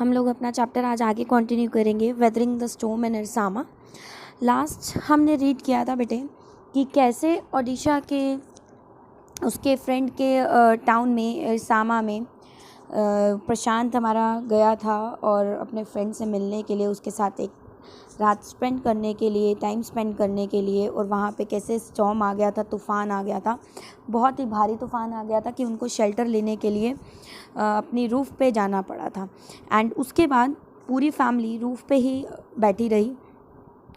हम लोग अपना चैप्टर आज आगे कंटिन्यू करेंगे, weathering the storm in Ersama. Last हमने रीड किया था बेटे कि कैसे ओडिशा के उसके फ्रेंड के टाउन में इरसामा में प्रशांत हमारा गया था और अपने फ्रेंड से मिलने के लिए, उसके साथ एक रात स्पेंड करने के लिए, टाइम स्पेंड करने के लिए। और वहाँ पे कैसे स्टॉर्म आ गया था, तूफ़ान आ गया था, बहुत ही भारी तूफ़ान आ गया था कि उनको शेल्टर लेने के लिए अपनी रूफ़ पे जाना पड़ा था। एंड उसके बाद पूरी फैमिली रूफ़ पे ही बैठी रही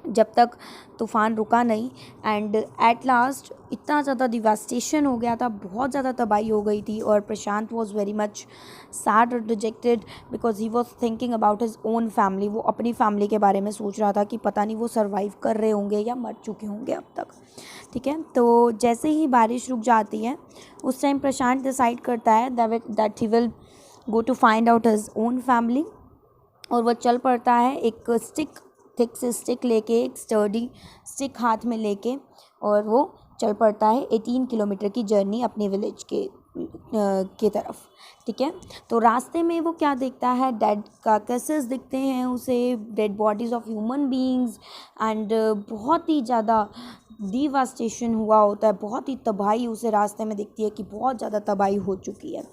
जब तक तूफ़ान रुका नहीं। एंड एट लास्ट इतना ज़्यादा डिवास्टेशन हो गया था, बहुत ज़्यादा तबाही हो गई थी। और प्रशांत वॉज वेरी मच सैड और dejected because he was thinking about his own family. वो अपनी फैमिली के बारे में सोच रहा था कि पता नहीं वो सर्वाइव कर रहे होंगे या मर चुके होंगे अब तक। ठीक है, तो जैसे ही बारिश रुक जाती है उस टाइम प्रशांत डिसाइड करता है that he will go to find out his own family. और वह चल पड़ता है एक थिक से स्टिक लेके, एक स्टर्डी स्टिक हाथ में लेके, और वो चल पड़ता है 18 किलोमीटर की जर्नी अपने विलेज के तरफ। ठीक है, तो रास्ते में वो क्या देखता है, डेड कार्कसेस दिखते हैं उसे, dead bodies of human beings. And बहुत ही ज़्यादा डिवास्टेशन हुआ होता है, बहुत ही तबाही उसे रास्ते में दिखती है कि बहुत ज़्यादा तबाही हो चुकी है।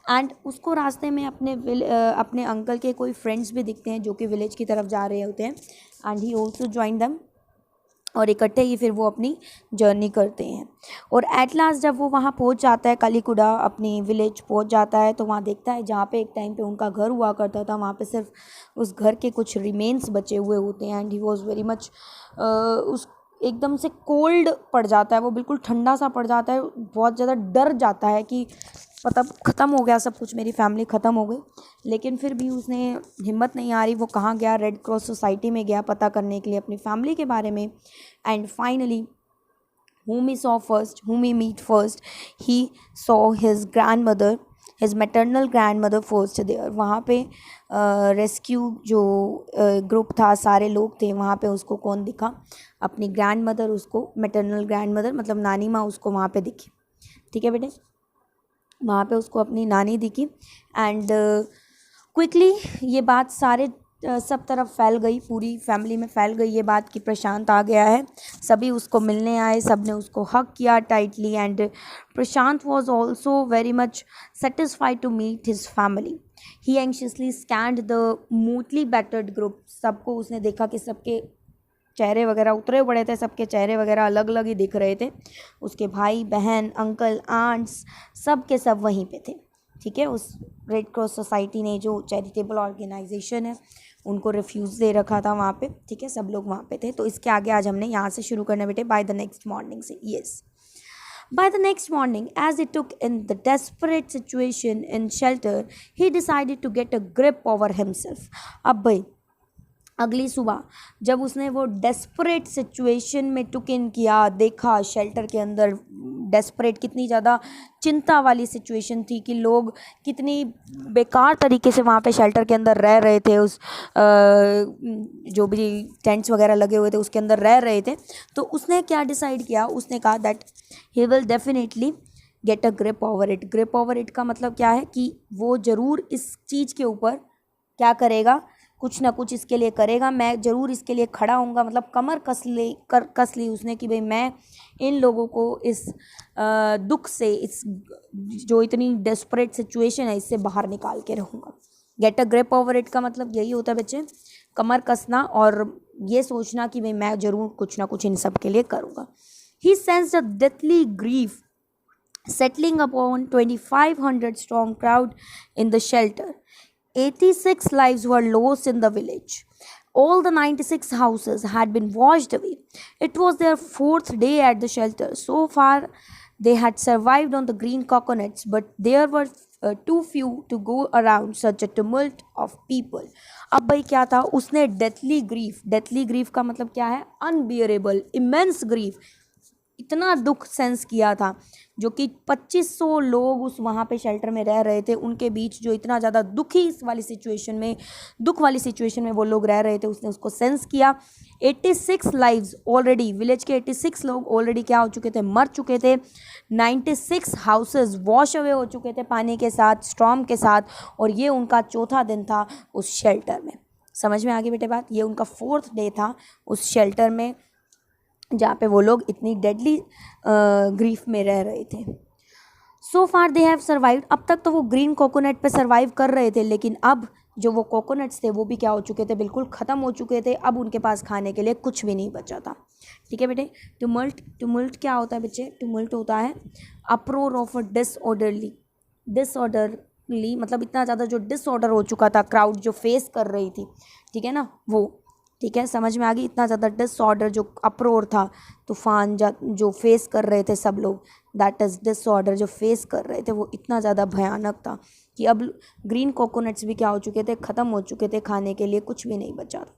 एंड उसको रास्ते में अपने अंकल के कोई फ्रेंड्स भी दिखते हैं जो कि विलेज की तरफ जा रहे होते हैं। And he also join them, और इकट्ठे ही फिर वो अपनी जर्नी करते हैं। और एट लास्ट जब वो वहाँ पहुँच जाता है, कलिकुडा अपनी विलेज पहुँच जाता है, तो वहाँ देखता है जहाँ पे एक टाइम पे उनका घर हुआ करता था, वहाँ पे सिर्फ उस घर के कुछ रिमेन्स बचे हुए होते हैं। And he was very much उस एकदम से कोल्ड पड़ जाता है, वो बिल्कुल ठंडा सा पड़ जाता है, बहुत ज़्यादा डर जाता है कि पता ख़त्म हो गया सब कुछ, मेरी फैमिली ख़त्म हो गई। लेकिन फिर भी उसने हिम्मत नहीं आ रही, वो कहाँ गया, रेड क्रॉस सोसाइटी में गया पता करने के लिए अपनी फैमिली के बारे में। And finally whom he meet first, he saw his grandmother, his maternal grandmother first there। वहाँ पे रेस्क्यू जो ग्रुप था, सारे लोग थे वहाँ पे, उसको कौन दिखा, अपनी ग्रैंड मदर, उसको मैटरनल ग्रैंड मदर मतलब नानी माँ उसको वहाँ पे दिखी। ठीक है बेटे, वहाँ पे उसको अपनी नानी दिखी। एंड क्विकली ये बात सब तरफ फैल गई, पूरी फैमिली में फैल गई ये बात कि प्रशांत आ गया है। सभी उसको मिलने आए, सब ने उसको हग किया tightly. And Prashant was also very much satisfied to meet his family. He anxiously scanned the motley battered group. सबको उसने देखा कि सबके चेहरे वगैरह उतरे पड़े थे, सबके चेहरे वगैरह अलग अलग ही दिख रहे थे। उसके भाई बहन, अंकल, आंट्स, सब के सब वहीं पे थे। ठीक है, उस रेड क्रॉस सोसाइटी ने, जो चैरिटेबल ऑर्गेनाइजेशन है, उनको रिफ्यूज़ दे रखा था वहाँ पे। ठीक है, सब लोग वहाँ पे थे। तो इसके आगे आज हमने यहाँ से शुरू करना बेटे, बाय द नेक्स्ट मॉर्निंग से। Yes, by the next morning, as he took in the desperate situation in shelter, he decided to get a grip over himself। अब भाई अगली सुबह जब उसने वो डेस्परेट सिचुएशन में टुक इन किया, देखा शेल्टर के अंदर डेस्परेट, कितनी ज़्यादा चिंता वाली सिचुएशन थी कि लोग कितनी बेकार तरीके से वहाँ पे शेल्टर के अंदर रह रहे थे, उस जो भी टेंट्स वगैरह लगे हुए थे उसके अंदर रह रहे थे। तो उसने क्या डिसाइड किया, उसने कहा that he will definitely get a grip over it. Grip over it का मतलब क्या है कि वो ज़रूर इस चीज़ के ऊपर क्या करेगा, कुछ ना कुछ इसके लिए करेगा, मैं ज़रूर इसके लिए खड़ा होऊंगा। मतलब कमर कस ली उसने कि भाई मैं इन लोगों को इस दुख से, इस जो इतनी डेस्परेट सिचुएशन है, इससे बाहर निकाल के रहूँगा। Get a grip over it का मतलब यही होता है बच्चे, कमर कसना और ये सोचना कि भाई मैं ज़रूर कुछ ना कुछ इन सब के लिए करूँगा। ही sensed a deathly grief settling upon 2,500 strong crowd in the shelter. 86 lives were lost in the village. All the 96 houses had been washed away. It was their fourth day at the shelter. So far, they had survived on the green coconuts, but there were too few to go around such a tumult of people. अब भाई क्या था, उसने deathly grief का मतलब क्या है, unbearable, immense grief, इतना दुख सेंस किया था, जो कि 2500 लोग उस वहाँ पे शेल्टर में रह रहे थे, उनके बीच जो इतना ज़्यादा दुख वाली सिचुएशन में वो लोग रह रहे थे, उसने उसको सेंस किया। 86 लाइव्स ऑलरेडी, विलेज के 86 लोग ऑलरेडी क्या हो चुके थे, मर चुके थे। 96 हाउसेस वॉश अवे हो चुके थे पानी के साथ, स्टॉर्म के साथ, और ये उनका चौथा दिन था उस शेल्टर में। समझ में आ गई बेटे बात? ये उनका 4th डे था उस शेल्टर में, जहाँ पे वो लोग इतनी डेडली ग्रीफ में रह रहे थे। सो फार दे हैव सर्वाइव्ड, अब तक तो वो ग्रीन कोकोनट पे सर्वाइव कर रहे थे, लेकिन अब जो वो कोकोनट्स थे वो भी क्या हो चुके थे, बिल्कुल ख़त्म हो चुके थे। अब उनके पास खाने के लिए कुछ भी नहीं बचा था। ठीक है बेटे। टुमल्ट क्या होता है बच्चे? टुमल्ट होता है अप्रोर ऑफ अ डिसऑर्डरली मतलब इतना ज़्यादा जो डिसऑर्डर हो चुका था, क्राउड जो फेस कर रही थी, ठीक है ना, वो। ठीक है, समझ में आ गई? इतना ज़्यादा डिसऑर्डर, जो अप्रोर था, तूफान जो फेस कर रहे थे सब लोग, दैट इज़ डिसऑर्डर, जो फेस कर रहे थे वो इतना ज़्यादा भयानक था कि अब ग्रीन कोकोनट्स भी क्या हो चुके थे, ख़त्म हो चुके थे, खाने के लिए कुछ भी नहीं बचा था।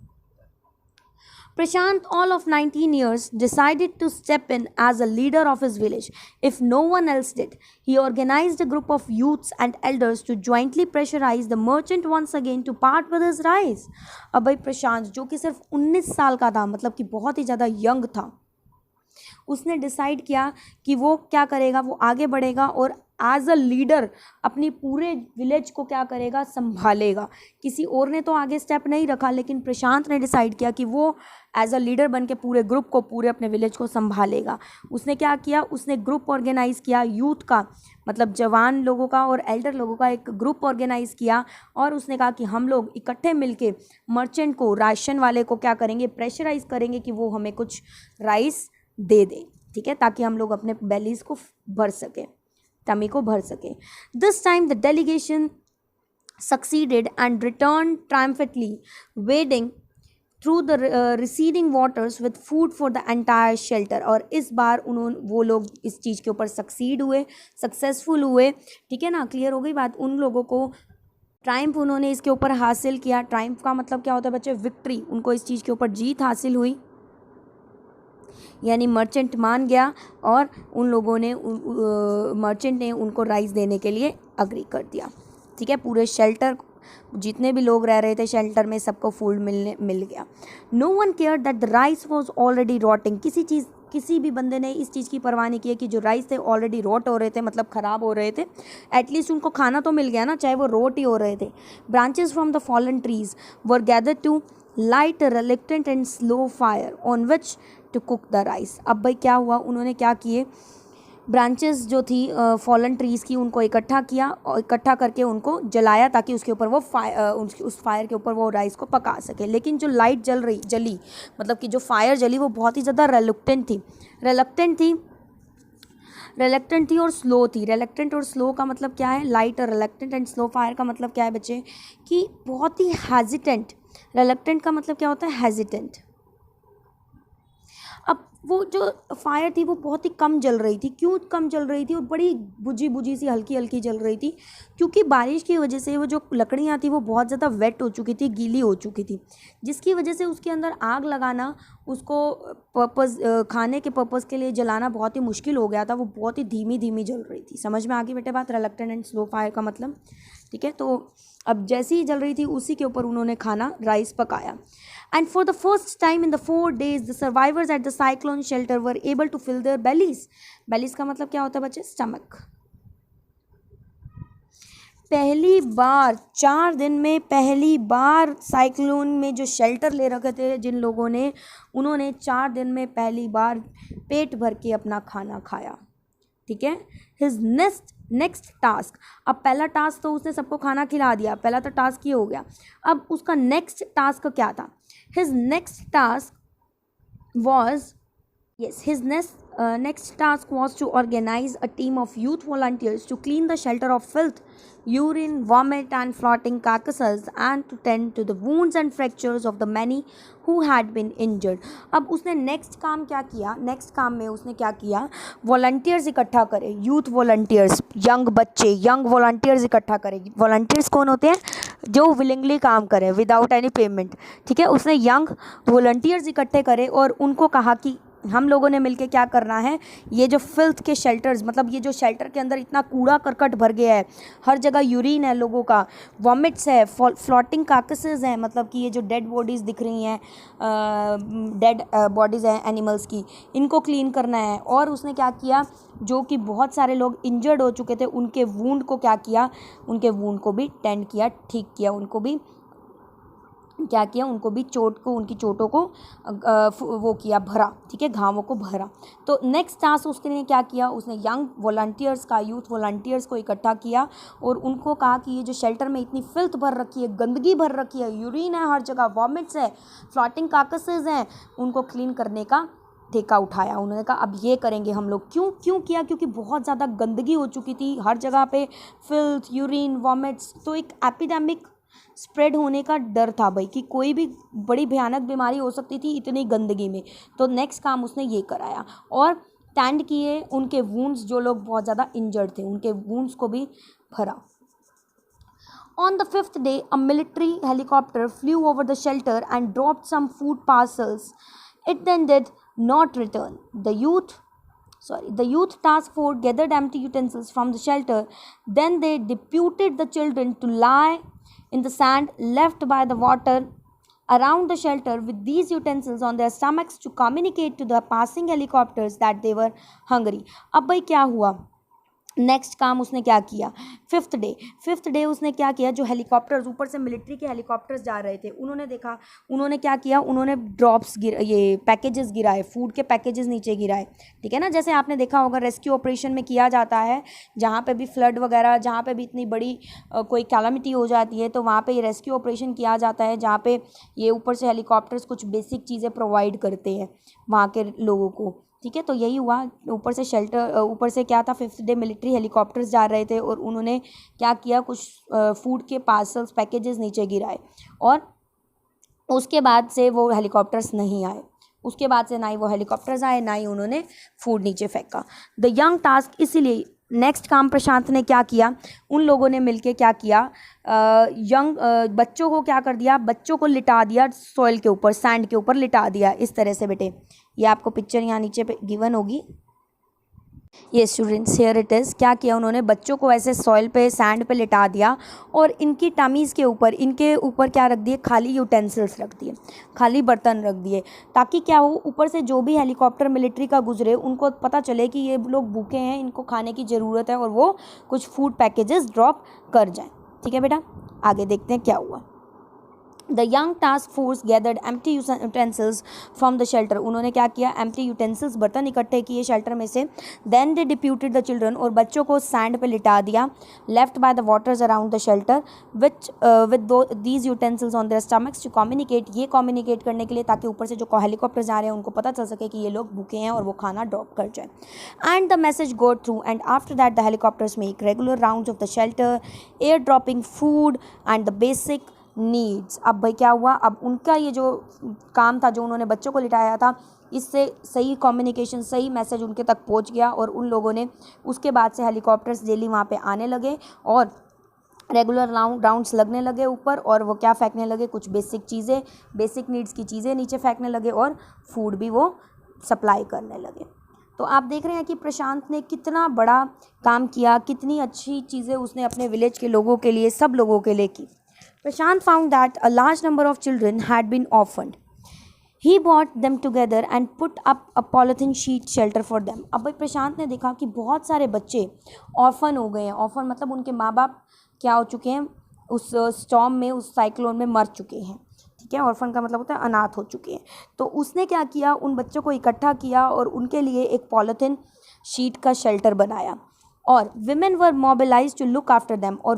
Prashant, all of 19 years, decided to step in as a leader of his village if no one else did. He organized a group of youths and elders to jointly pressurize the merchant once again to part with his rice. अब भाई प्रशांत, जो कि सिर्फ 19 साल का था, मतलब कि बहुत ही ज़्यादा यंग था, उसने डिसाइड किया कि वो क्या करेगा, वो आगे बढ़ेगा और एज अ लीडर अपनी पूरे विलेज को क्या करेगा, संभालेगा। किसी और ने तो आगे स्टेप नहीं रखा, लेकिन प्रशांत ने डिसाइड किया कि वो एज अ लीडर बन के पूरे ग्रुप को, पूरे अपने विलेज को संभालेगा। उसने क्या किया, उसने ग्रुप ऑर्गेनाइज किया, यूथ का, मतलब जवान लोगों का और एल्डर लोगों का एक ग्रुप ऑर्गेनाइज किया, और उसने कहा कि हम लोग इकट्ठे मिलके मर्चेंट को, राशन वाले को क्या करेंगे, प्रेशराइज करेंगे कि वो हमें कुछ राइस दे दे। ठीक है, ताकि हम लोग अपने बेलीज को भर सके, टमी को भर सके। This time the delegation succeeded and return triumphantly wading through the receding waters with food for the entire shelter. और इस बार वो लोग इस चीज़ के ऊपर सक्सेसफुल हुए। ठीक है ना, क्लियर हो गई बात? उन लोगों को ट्रायम्फ उन्होंने इसके ऊपर हासिल किया। ट्रायम्फ का मतलब क्या होता है बच्चे? विक्ट्री। उनको इस चीज़ के ऊपर जीत हासिल हुई, यानी मर्चेंट मान गया और उन लोगों ने, मर्चेंट ने उनको राइस देने के लिए अग्री कर दिया। ठीक है, पूरे शेल्टर, जितने भी लोग रह रहे थे शेल्टर में, सबको फूड मिल गया। No one care that the rice was already rotting. किसी भी बंदे ने इस चीज़ की परवाह नहीं की कि जो राइस थे ऑलरेडी रोट हो रहे थे, मतलब ख़राब हो रहे थे। एटलीस्ट उनको खाना तो मिल गया ना, चाहे वो रोट ही हो रहे थे। Branches from the fallen trees were gathered to light reluctant and slow fire on which to cook the rice. अब भाई क्या हुआ, उन्होंने क्या किए, ब्रांचेस जो थी फॉलन ट्रीज़ की, उनको इकट्ठा किया और इकट्ठा करके उनको जलाया, ताकि उसके ऊपर वो उस फायर के ऊपर वो राइस को पका सके। लेकिन जो लाइट जली, मतलब कि जो फायर जली, वो बहुत ही ज़्यादा रेलुक्टेंट थी और स्लो थी। रेलक्टेंट और स्लो का मतलब क्या है? लाइट और रेलक्टेंट एंड स्लो फायर का मतलब क्या है बच्चे? कि बहुत ही हेजिटेंट। रेलक्टेंट का मतलब क्या होता है? हेजिटेंट। अब वो जो फायर थी वो बहुत ही कम जल रही थी। क्यों कम जल रही थी? और बड़ी बुझी सी हल्की जल रही थी, क्योंकि बारिश की वजह से वो जो लकड़ियाँ थी वो बहुत ज़्यादा वेट हो चुकी थी, गीली हो चुकी थी, जिसकी वजह से उसके अंदर आग लगाना, उसको खाने के पर्पज़ के लिए जलाना बहुत ही मुश्किल हो गया था। वो बहुत ही धीमी जल रही थी। समझ में आ गई बेटे बात? रिलक्टेंट एंड स्लो फायर का मतलब। ठीक है, तो अब जैसी ही जल रही थी उसी के ऊपर उन्होंने खाना, राइस पकाया। And for the first time in the 4 days, the survivors at the cyclone shelter were able to fill their bellies. Bellies का मतलब क्या होता है बच्चे? स्टमक। पहली बार 4 दिन में पहली बार साइक्लोन में जो शेल्टर ले रखे थे जिन लोगों ने, उन्होंने 4 दिन में पहली बार पेट भर के अपना खाना खाया। ठीक है, हिज नेक्स्ट टास्क, अब पहला टास्क तो उसने सबको खाना खिला दिया, पहला तो टास्क ये हो गया। अब उसका नेक्स्ट टास्क क्या था? His next task was to organize a team of youth volunteers to clean the shelter of filth, urine, vomit and floating carcasses, and to tend to the wounds and fractures of the many who had been injured. अब उसने next काम क्या किया? Next काम में उसने क्या किया? वॉलंटियर्स इकट्ठा करे, यूथ वॉलंटियर्स, यंग बच्चे, यंग वॉलंटियर्स इकट्ठा करे। वॉलंटियर्स कौन होते हैं? जो विलिंगली काम करे विदाउट एनी पेमेंट। ठीक है, उसने यंग वॉलंटियर्स इकट्ठे करे और उनको कहा कि हम लोगों ने मिलके क्या करना है, ये जो फिल्थ के शेल्टर्स, मतलब ये जो शेल्टर के अंदर इतना कूड़ा करकट भर गया है, हर जगह यूरिन है लोगों का, वॉमिट्स है, फ्लोटिंग कार्कसेस हैं, मतलब कि ये जो डेड बॉडीज़ दिख रही हैं, डेड बॉडीज़ हैं एनिमल्स की, इनको क्लीन करना है। और उसने क्या किया, जो कि बहुत सारे लोग इंजर्ड हो चुके थे, उनके वूंड को क्या किया, उनके वूंड को भी टेंड किया, ठीक किया, उनको भी क्या किया, उनको भी चोट को, उनकी चोटों को वो किया, भरा, ठीक है, घावों को भरा। तो नेक्स्ट टास्क उसने क्या किया, उसने यंग वॉलंटियर्स का, यूथ वॉलंटियर्स को इकट्ठा किया और उनको कहा कि ये जो शेल्टर में इतनी फिल्थ भर रखी है, गंदगी भर रखी है, यूरिन है हर जगह, वॉमिट्स है, फ्लोटिंग कार्कसेस हैं, उनको क्लीन करने का ठेका उठाया। उन्होंने कहा अब ये करेंगे हम लोग। क्यों किया, क्योंकि बहुत ज़्यादा गंदगी हो चुकी थी हर जगह पे, फिल्थ, यूरिन, वॉमिट्स, तो एक एपिडेमिक स्प्रेड होने का डर था भाई, कि कोई भी बड़ी भयानक बीमारी हो सकती थी इतनी गंदगी में। तो नेक्स्ट काम उसने ये कराया और टेंड किए उनके वूंड्स, जो लोग बहुत ज़्यादा इंजर्ड थे उनके वूंड्स को भी भरा। On the fifth day, a military helicopter flew over the shelter and dropped some food parcels. It then did not return. The youth task force gathered empty utensils from the shelter. Then they deputed the children to lie in the sand left by the water around the shelter with these utensils on their stomachs to communicate to the passing helicopters that they were hungry. अब भाई क्या हुआ, next काम उसने क्या किया, fifth day उसने क्या किया, जो हेलीकॉप्टर्स ऊपर से मिलिट्री के हेलीकॉप्टर्स जा रहे थे, उन्होंने देखा, उन्होंने क्या किया, उन्होंने ड्रॉप्स ये पैकेजेस गिराए, फूड के पैकेजेस नीचे गिराए, ठीक है ना। जैसे आपने देखा होगा रेस्क्यू ऑपरेशन में किया जाता है, जहाँ पे भी फ्लड वगैरह, जहाँ पे भी इतनी बड़ी कोई कैलामिटी हो जाती है, तो वहाँ पे ये रेस्क्यू ऑपरेशन किया जाता है, जहाँ पे ये ऊपर से हेलीकॉप्टर्स कुछ बेसिक चीज़ें प्रोवाइड करते हैं वहाँ के लोगों को, ठीक है। तो यही हुआ, ऊपर से शेल्टर, ऊपर से क्या था, फिफ्थ डे मिलिट्री हेलीकॉप्टर्स जा रहे थे और उन्होंने क्या किया, कुछ फूड के पार्सल्स, पैकेजेस नीचे गिराए और उसके बाद से वो हेलीकॉप्टर्स नहीं आए, उसके बाद से ना ही वो हेलीकॉप्टर्स आए, ना ही उन्होंने फूड नीचे फेंका। द यंग टास्क, इसीलिए नेक्स्ट काम प्रशांत ने क्या किया, उन लोगों ने मिलके क्या किया, बच्चों को क्या कर दिया, बच्चों को लिटा दिया सॉइल के ऊपर, सैंड के ऊपर लिटा दिया इस तरह से। बेटे ये आपको पिक्चर यहाँ नीचे पे गिवन होगी, ये स्टूडेंट्स हियर इट इज़। क्या किया उन्होंने, बच्चों को ऐसे सॉइल पे, सैंड पे लिटा दिया और इनकी टमीज़ के ऊपर, इनके ऊपर क्या रख दिए, खाली यूटेंसिल्स रख दिए, खाली बर्तन रख दिए, ताकि क्या हो, ऊपर से जो भी हेलीकॉप्टर मिलिट्री का गुजरे उनको पता चले कि ये लोग भूखे हैं, इनको खाने की ज़रूरत है, और वो कुछ फूड पैकेजेस ड्रॉप कर जाएँ, ठीक है बेटा। आगे देखते हैं क्या हुआ। The young task force gathered empty utensils from the shelter. उन्होंने क्या किया, empty utensils, बर्तन इकट्ठे किए शेल्टर में से। Then they deputed the children, और बच्चों को सैंड पे लिटा दिया, left by the waters around the shelter, which with these utensils on their stomachs to communicate, ये communicate करने के लिए, ताकि ऊपर से जो हेलीकॉप्टर जा रहे हैं उनको पता चल सके कि ये लोग भूखे हैं और वो खाना ड्रॉप कर जाए। And the message go through, and after that the helicopters make regular rounds of the shelter, air dropping food and the basic needs. अब भाई क्या हुआ, अब उनका ये जो काम था, जो उन्होंने बच्चों को लिटाया था, इससे सही कम्युनिकेशन, सही मैसेज उनके तक पहुंच गया और उन लोगों ने उसके बाद से हेलीकॉप्टर्स डेली वहाँ पे आने लगे और रेगुलर राउंड्स लगने लगे ऊपर, और वो क्या फेंकने लगे, कुछ बेसिक चीज़ें, बेसिक नीड्स की चीज़ें नीचे फेंकने लगे और फूड भी वो सप्लाई करने लगे। तो आप देख रहे हैं कि प्रशांत ने कितना बड़ा काम किया, कितनी अच्छी चीज़ें उसने अपने विलेज के लोगों के लिए, सब लोगों के लिए की। Prashant found that a large number of children had been orphaned. He brought them together and put up a polythene sheet shelter for them. अब भाई प्रशांत ने देखा कि बहुत सारे बच्चे ऑर्फन हो गए हैं। ऑर्फन मतलब उनके माँ बाप क्या हो चुके हैं, उस स्टॉर्म में, उस साइक्लोन में मर चुके हैं, ठीक है। ऑर्फन का मतलब होता है अनाथ हो चुके हैं। तो उसने क्या किया, उन बच्चों को इकट्ठा किया और उनके लिए एक पॉलीथीन शीट का शेल्टर बनाया, और women were mobilise to look after them, और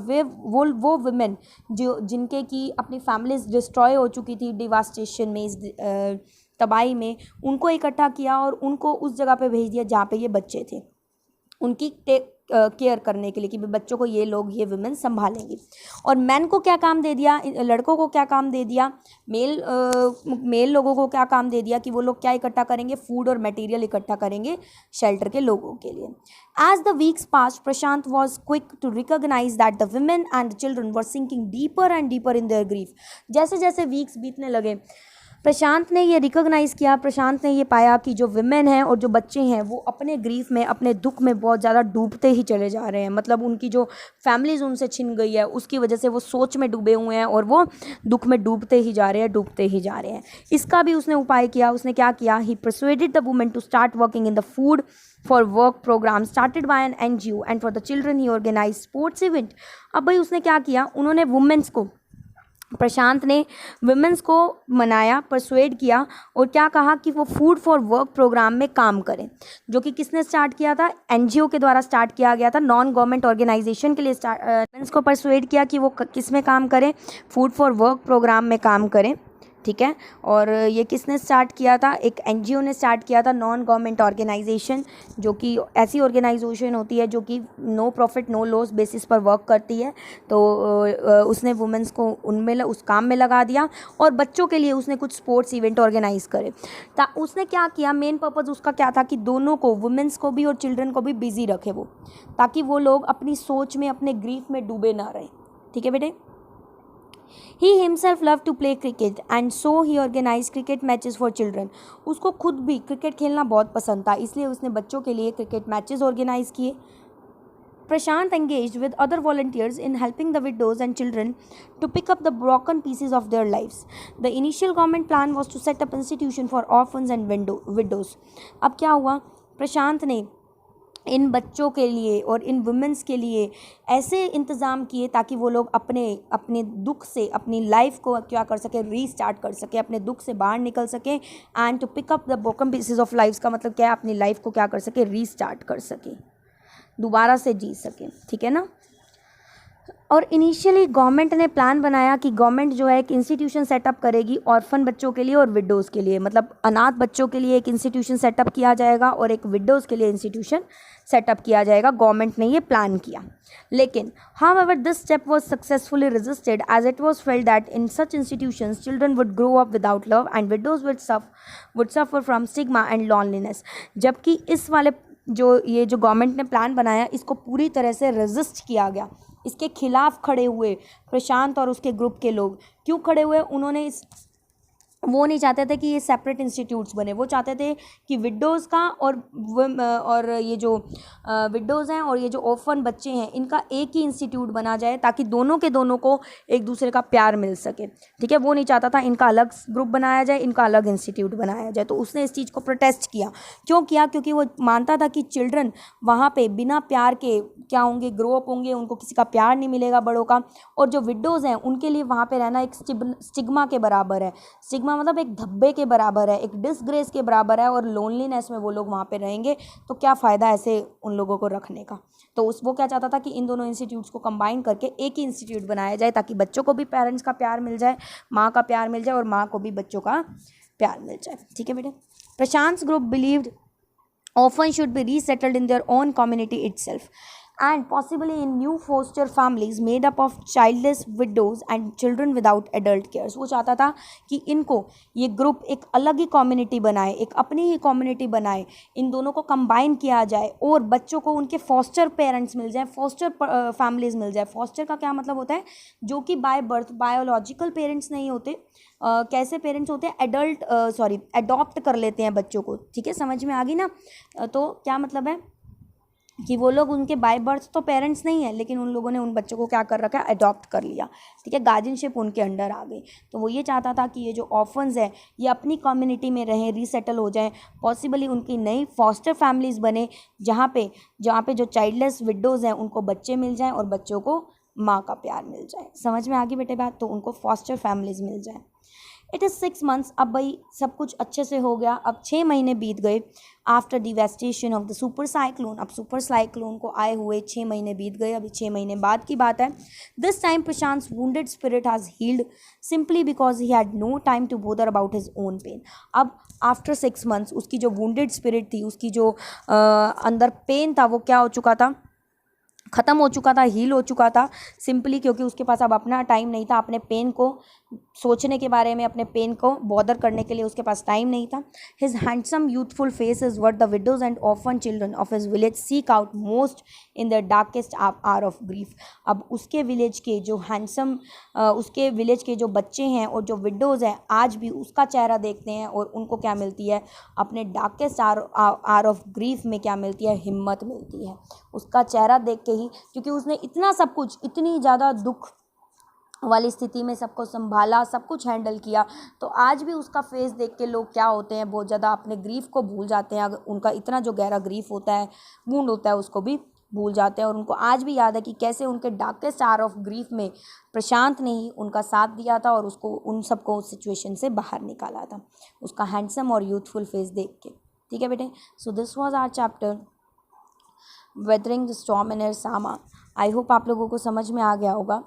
वो विमेन जो जिनके की अपनी फैमिलीज डिस्ट्रॉय हो चुकी थी डिवास्टेशन में, इस तबाही में, उनको इकट्ठा किया और उनको उस जगह पे भेज दिया जहाँ पे ये बच्चे थे, उनकी केयर करने के लिए, कि बच्चों को ये लोग, ये विमेन संभालेंगी। और मैन को क्या काम दे दिया, लड़कों को क्या काम दे दिया, मेल लोगों को क्या काम दे दिया, कि वो लोग क्या इकट्ठा करेंगे, फूड और मटेरियल इकट्ठा करेंगे शेल्टर के लोगों के लिए। As the weeks pass, Prashant was quick to recognise that the women and the children were sinking deeper and deeper in their grief. जैसे जैसे वीक्स बीतने लगे, प्रशांत ने ये रिकॉग्नाइज़ किया, प्रशांत ने ये पाया कि जो विमेन हैं और जो बच्चे हैं वो अपने ग्रीफ में, अपने दुख में बहुत ज़्यादा डूबते ही चले जा रहे हैं। मतलब उनकी जो फैमिलीज़ उनसे छिन गई है उसकी वजह से वो सोच में डूबे हुए हैं और वो दुख में डूबते ही जा रहे हैं, डूबते ही जा रहे हैं। इसका भी उसने उपाय किया। उसने क्या किया? He persuaded the women to start working in the food for work programme started by an NGO and for the children he organise sports event. अब भाई उसने क्या किया? उन्होंने वुमेन्स को, प्रशांत ने विमेंस को मनाया, परसुएड किया और क्या कहा कि वो फूड फॉर वर्क प्रोग्राम में काम करें, जो कि किसने स्टार्ट किया था? NGO के द्वारा स्टार्ट किया गया था, नॉन गवर्नमेंट ऑर्गेनाइजेशन के लिए विमेंस को परसुएड किया कि वो किस में काम करें? फूड फॉर वर्क प्रोग्राम में काम करें। ठीक है। और ये किसने स्टार्ट किया था? एक NGO ने स्टार्ट किया था, नॉन गवर्नमेंट ऑर्गेनाइजेशन, जो कि ऐसी ऑर्गेनाइजेशन होती है जो कि no profit no loss basis पर वर्क करती है। तो उसने वुमेंस को उनमें उस काम में लगा दिया और बच्चों के लिए उसने कुछ स्पोर्ट्स इवेंट ऑर्गेनाइज करे। उसने क्या किया? मेन पर्पज़ उसका क्या था कि दोनों को, वुमेंस को भी और चिल्ड्रन को भी बिजी रखे वो, ताकि वो लोग अपनी सोच में, अपने ग्रीफ में डूबे ना रहें। ठीक है बेटे। He himself loved to play cricket and so he organized cricket matches for children. उसको खुद भी क्रिकेट खेलना बहुत पसंद था, इसलिए उसने बच्चों के लिए क्रिकेट मैचेस ऑर्गेनाइज किए। Prashant engaged with other volunteers in helping the widows and children to pick up the broken pieces of their lives. The initial government plan was to set up institution for orphans and widows. अब क्या हुआ? प्रशांत ने इन बच्चों के लिए और इन women's के लिए ऐसे इंतज़ाम किए ताकि वो लोग अपने अपने दुख से, अपनी लाइफ को क्या कर सके? रीस्टार्ट कर सके, अपने दुख से बाहर निकल सके। And to pick up the broken pieces of life का मतलब क्या है? अपनी लाइफ को क्या कर सके? रीस्टार्ट कर सके, दोबारा से जी सके। ठीक है ना। और इनिशियली गवर्नमेंट ने प्लान बनाया कि गवर्नमेंट जो है एक इंस्टीट्यूशन सेटअप करेगी ऑर्फन बच्चों के लिए और विडोज़ के लिए, मतलब अनाथ बच्चों के लिए एक इंस्टीट्यूशन सेटअप किया जाएगा और एक विडोज़ के लिए इंस्टीट्यूशन सेटअप किया जाएगा। गवर्नमेंट ने ये प्लान किया, लेकिन however this step was successfully resisted as it was felt that in such institutions children would grow up without love and widows would suffer from stigma and loneliness. जबकि इस वाले जो गवर्नमेंट ने plan बनाया, इसको पूरी तरह से रेजिस्ट किया गया। इसके खिलाफ खड़े हुए प्रशांत और उसके ग्रुप के लोग। क्यों खड़े हुए? उन्होंने वो नहीं चाहते थे कि ये सेपरेट इंस्टीट्यूट्स बने। वो चाहते थे कि विडोज़ का और ये जो विडोज़ हैं और ये जो ऑर्फन बच्चे हैं, इनका एक ही इंस्टीट्यूट बना जाए ताकि दोनों के दोनों को एक दूसरे का प्यार मिल सके। ठीक है। वो नहीं चाहता था इनका अलग ग्रुप बनाया जाए, इनका अलग इंस्टीट्यूट बनाया जाए। तो उसने इस चीज़ को प्रोटेस्ट किया। क्यों किया? क्योंकि वो मानता था कि चिल्ड्रन वहाँ पे बिना प्यार के क्या होंगे? ग्रो अप होंगे, उनको किसी का प्यार नहीं मिलेगा बड़ों का। और जो विडोज़ हैं उनके लिए वहाँ पे रहना एक स्टिग्मा के बराबर है। स्टिग्मा मतलब एक धब्बे के बराबर है, एक डिसग्रेस के बराबर है, और लोनलीनेस में वो लोग वहाँ पे रहेंगे तो क्या फ़ायदा ऐसे उन लोगों को रखने का। तो वो क्या चाहता था कि इन दोनों इंस्टीट्यूट्स को कंबाइन करके एक ही इंस्टीट्यूट बनाया जाए ताकि बच्चों को भी पेरेंट्स का प्यार मिल जाए, माँ का प्यार मिल जाए और माँ को भी बच्चों का प्यार मिल जाए। ठीक है बेटे। Prashant group believed orphans should be resettled in their own community itself and possibly in new foster families made up of childless widows and children without adult cares. वो चाहता था कि इनको ये ग्रुप एक अलग ही कम्युनिटी बनाए, एक अपनी ही कम्युनिटी बनाए, इन दोनों को कंबाइन किया जाए और बच्चों को उनके फॉस्टर पेरेंट्स मिल जाए, फॉस्टर फैमिलीज मिल जाए। फॉस्टर का क्या मतलब होता है? जो कि बाय बर्थ बायोलॉजिकल पेरेंट्स नहीं होते। कैसे पेरेंट्स होते हैं? अडॉप्ट कर लेते हैं बच्चों को। ठीक है, समझ में आ गई ना? तो क्या मतलब है कि वो लोग उनके बाय बर्थ तो पेरेंट्स नहीं है, लेकिन उन लोगों ने उन बच्चों को क्या कर रखा है? अडॉप्ट कर लिया। ठीक है, गार्जियनशिप उनके अंडर आ गई। तो वो ये चाहता था कि ये जो ऑर्फन्स हैं ये अपनी कम्युनिटी में रहें, रीसेटल हो जाएं, पॉसिबली उनकी नई फॉस्टर फैमिलीज़ बने जहाँ पे जो चाइल्डलेस विडोज़ हैं उनको बच्चे मिल जाएँ और बच्चों को माँ का प्यार मिल जाए। समझ में आ गई बेटे बात? तो उनको फॉस्टर फैमिलीज़ मिल जाए। It is 6 months। अब भाई सब कुछ अच्छे से हो गया। अब 6 महीने बीत गए after devastation of the super cyclone. अब सुपर साइक्लोन को आए हुए 6 महीने बीत गए। अभी 6 महीने बाद की बात है। This time Prashant wounded spirit has healed simply because he had no time to bother about his own pain. अब आफ्टर 6 months उसकी जो वुंडेड स्पिरिट थी, उसकी जो अंदर पेन था, वो क्या हो चुका था? ख़त्म हो चुका था, हील हो चुका था, सिंपली क्योंकि उसके पास अब अपना टाइम नहीं था अपने पेन को सोचने के बारे में, अपने पेन को बॉदर करने के लिए उसके पास टाइम नहीं था. His handsome youthful face is what the widows and orphan children of his village seek out most in the darkest hour of grief. अब उसके विलेज के जो उसके विलेज के जो बच्चे हैं और जो विडोज़ हैं आज भी उसका चेहरा देखते हैं और उनको क्या मिलती है, अपने डार्केस्ट आवर ऑफ ग्रीफ में क्या मिलती है, हिम्मत मिलती है. उसका चेहरा देख के ही, क्योंकि उसने इतना सब कुछ, इतनी ज़्यादा दुख वाली स्थिति में सबको संभाला, सब कुछ हैंडल किया, तो आज भी उसका फेस देख के लोग क्या होते हैं, बहुत ज़्यादा अपने ग्रीफ को भूल जाते हैं. अगर उनका इतना जो गहरा ग्रीफ होता है, वुंड होता है, उसको भी भूल जाते हैं. और उनको आज भी याद है कि कैसे उनके डार्केस्ट आवर ऑफ ग्रीफ में प्रशांत ने ही उनका साथ दिया था और उसको, उन सबको उस सिचुएशन से बाहर निकाला था, उसका हैंडसम और यूथफुल फेस देख के. ठीक है बेटे. So this was our chapter weathering the storm in Ersama. I hope आप लोगों को समझ में आ गया होगा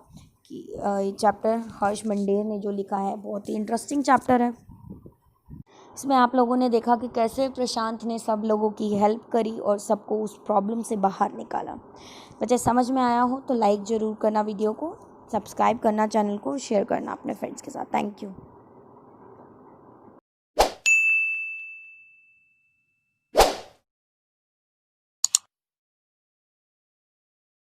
कि ये चैप्टर हर्ष मंडेर ने जो लिखा है बहुत ही इंटरेस्टिंग चैप्टर है. इसमें आप लोगों ने देखा कि कैसे प्रशांत ने सब लोगों की हेल्प करी और सबको उस प्रॉब्लम से बाहर निकाला. बच्चे समझ में आया हो तो लाइक ज़रूर करना वीडियो को, सब्सक्राइब करना चैनल को, शेयर करना अपने फ्रेंड्स के साथ. Thank you.